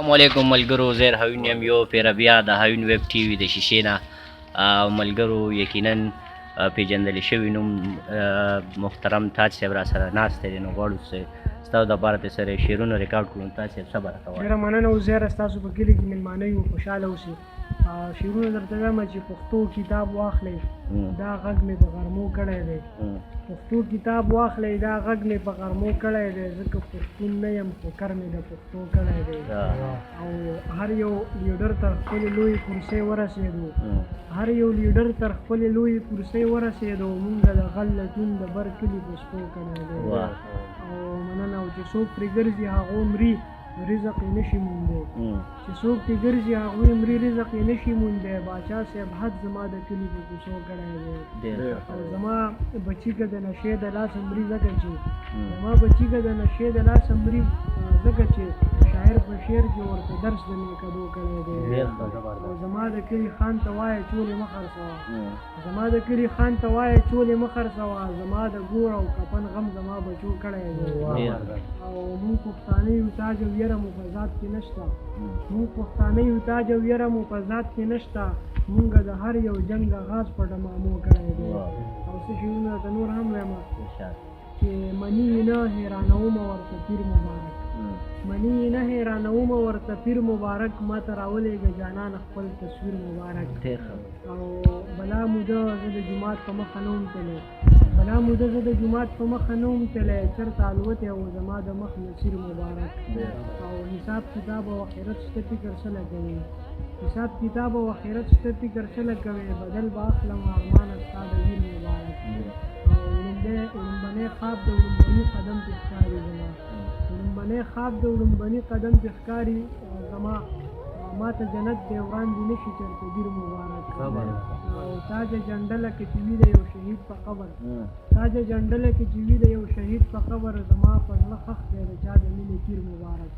السلام علیکم ملګرو، زیر هاون یم، یو پیره بیا د هاون ویب ټي وي د شیشې نه. ملګرو یقینا پیژندلی شوي نوم محترم تاج صاحب را سره ناست دی، نو غواړو چې ستاسو دپاره ترې سره شعرونه ریکارډ کړو. تاج صاحب صبر راته وایه. ډېره مننه وزیره، ستاسو په کلي کې مېلمانه یو، خوشحاله اوسئ. شعرونه درته وایم چې پښتو کتاب واخلئ، دا غږ مې په غرمو کړی دی. پښتو کتاب واخلئ، دا غږ مې په غرمو کړی دی، ځکه پښتون نه یم خو کر مې د پښتو کړی دی. او هر یو لیډر تر خپلې لویې کرسۍ ورسېدو، هر یو لیډر تر خپلې لویې کرسۍ ورسېدو، مونږ د غل لټون د بر کلي په سپو کړی دی. او مننه. او چې څوک پرې ګرځي هغو مري رزق یې نشي موندی، چې څوک پرې ګرځي هغوی مري رزق یې نشي موندی. باچا صاحب حد زما د کلي په کوڅو کړی دی. او زما بچي که د نشې د لاسه مري ځکه چې زما بچي که د نشې د لاسه مري ځکه چې شاعر په شعر کې ورته درس د نیکدو کړی دی. او زما د کلي خان ته وایه چولې مه خرڅوه، زما د کلي خان ته وایه چولې مه خرڅوه، زما د ګور او کفن غم زما بچو کړی دی. او مونږ پښتانه یو، تاج او یره مو په ذات کې نشته، مونږ پښتانه یو، تاج او یره مو په ذات کې نشته، مونږ د هر یو جنګ آغاز په ډمامو کړی دی. او څه شعرونه درته نور هم وایم چې مني یې نه حیرانومه ورته پیر مبارک، مني یې نه حیرانومه ورته پیر مبارک، ماته راولېږه جانان خپل تصویر مبارک. او بلا موده زه د جومات په مخه نه وم تللی، بلا موده زه د جومات په مخه نه وم تللی، چېرته الوتی او زما د مخ نصیر مبارک. او حساب کتاب او آخرت شته فکر څه لګوي، حساب کتاب او آخرت شته فکر څه لګوي، بدل به اخلم ارمانه ستا د ویر مبارک. او لومبنی خواب د لومبني قدم پې ښکاري زما، لومبنی خواب د لومبني قدم پې ښکاري زما، ما ته جنت دی وړاندې نه شي چېرته بیر مبارک. او تاجه جنډله کې چې وي د یو شهید په قبر، تاجه جنډله کې چې وي د یو شهید په قبر، زما په زړه ښخ دی د چا د مینې تیر مبارک.